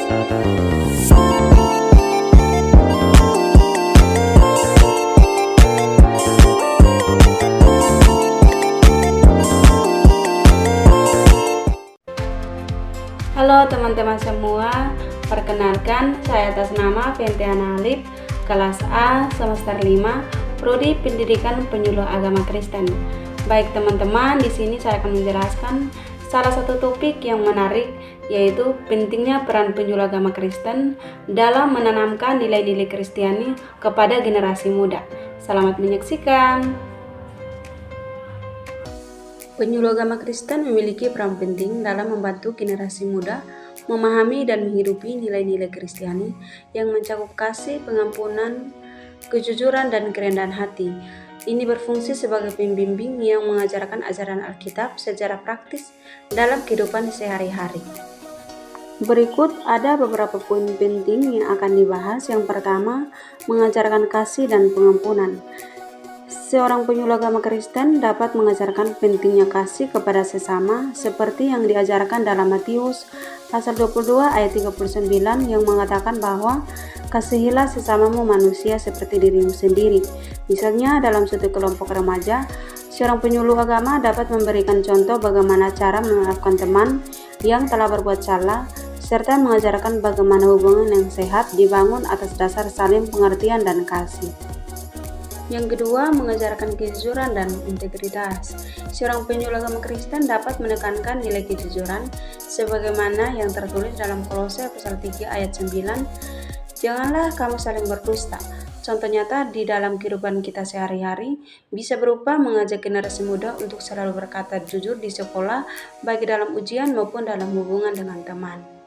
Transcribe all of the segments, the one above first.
Halo teman-teman semua, perkenalkan saya atas nama Fentiana Alif, kelas A semester 5, Prodi Pendidikan Penyuluh Agama Kristen. Baik teman-teman, di sini saya akan menjelaskan salah satu topik yang menarik, yaitu pentingnya peran penyuluh agama Kristen dalam menanamkan nilai-nilai Kristiani kepada generasi muda. Selamat menyaksikan. Penyuluh agama Kristen memiliki peran penting dalam membantu generasi muda memahami dan menghidupi nilai-nilai Kristiani yang mencakup kasih, pengampunan, kejujuran, dan kerendahan hati. Ini berfungsi sebagai pembimbing yang mengajarkan ajaran Alkitab secara praktis dalam kehidupan sehari-hari. Berikut ada beberapa poin penting yang akan dibahas. Yang pertama, mengajarkan kasih dan pengampunan. Seorang penyuluh agama Kristen dapat mengajarkan pentingnya kasih kepada sesama seperti yang diajarkan dalam Matius pasal 22 ayat 39 yang mengatakan bahwa kasihilah sesamamu manusia seperti dirimu sendiri. Misalnya dalam suatu kelompok remaja, seorang penyuluh agama dapat memberikan contoh bagaimana cara memaafkan teman yang telah berbuat salah serta mengajarkan bagaimana hubungan yang sehat dibangun atas dasar saling pengertian dan kasih. Yang kedua, mengajarkan kejujuran dan integritas. Seorang penyuluh agama Kristen dapat menekankan nilai kejujuran sebagaimana yang tertulis dalam Kolose pasal 3 ayat 9. Janganlah kamu saling berdusta. Contoh nyata di dalam kehidupan kita sehari-hari bisa berupa mengajak generasi muda untuk selalu berkata jujur di sekolah, baik dalam ujian maupun dalam hubungan dengan teman.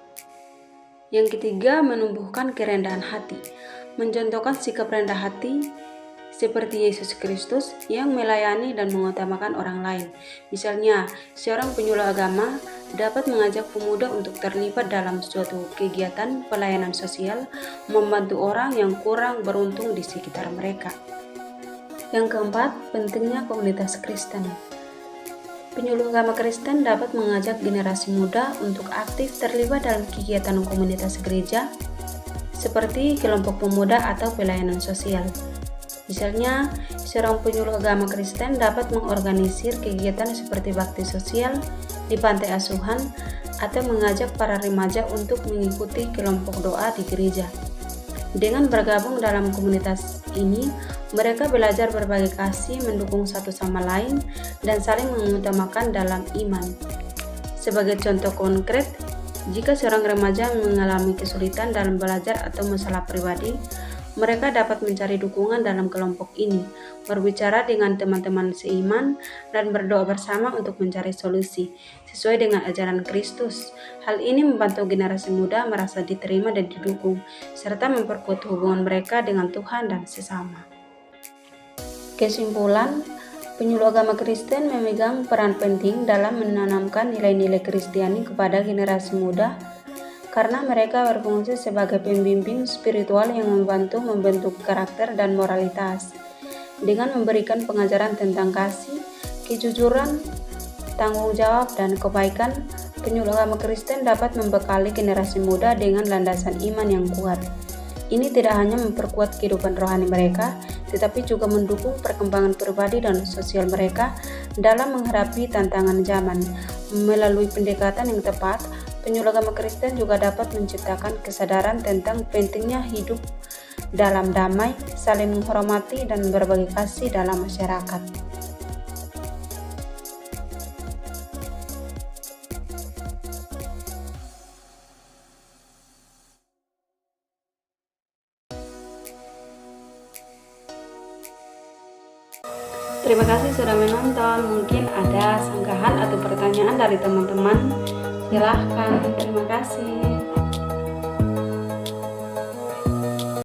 Yang ketiga, menumbuhkan kerendahan hati. Mencontohkan sikap rendah hati seperti Yesus Kristus yang melayani dan mengutamakan orang lain. Misalnya, seorang penyuluh agama dapat mengajak pemuda untuk terlibat dalam suatu kegiatan pelayanan sosial, membantu orang yang kurang beruntung di sekitar mereka. Yang keempat, pentingnya komunitas Kristen. Penyuluh agama Kristen dapat mengajak generasi muda untuk aktif terlibat dalam kegiatan komunitas gereja, seperti kelompok pemuda atau pelayanan sosial. Misalnya, seorang penyuluh agama Kristen dapat mengorganisir kegiatan seperti bakti sosial di pantai asuhan atau mengajak para remaja untuk mengikuti kelompok doa di gereja. Dengan bergabung dalam komunitas ini, mereka belajar berbagi kasih, mendukung satu sama lain, dan saling mengutamakan dalam iman. Sebagai contoh konkret, jika seorang remaja mengalami kesulitan dalam belajar atau masalah pribadi, mereka dapat mencari dukungan dalam kelompok ini, berbicara dengan teman-teman seiman, dan berdoa bersama untuk mencari solusi sesuai dengan ajaran Kristus. Hal ini membantu generasi muda merasa diterima dan didukung, serta memperkuat hubungan mereka dengan Tuhan dan sesama. Kesimpulan, penyuluh agama Kristen memegang peran penting dalam menanamkan nilai-nilai Kristiani kepada generasi muda, karena mereka berfungsi sebagai pembimbing spiritual yang membantu membentuk karakter dan moralitas. Dengan memberikan pengajaran tentang kasih, kejujuran, tanggung jawab, dan kebaikan, penyuluh agama Kristen dapat membekali generasi muda dengan landasan iman yang kuat. Ini tidak hanya memperkuat kehidupan rohani mereka, tetapi juga mendukung perkembangan pribadi dan sosial mereka dalam menghadapi tantangan zaman. Melalui pendekatan yang tepat, penyuluh agama Kristen juga dapat menciptakan kesadaran tentang pentingnya hidup dalam damai, saling menghormati, dan berbagi kasih dalam masyarakat. Terima kasih sudah menonton. Mungkin ada sanggahan atau pertanyaan dari teman-teman. Silahkan. Terima kasih.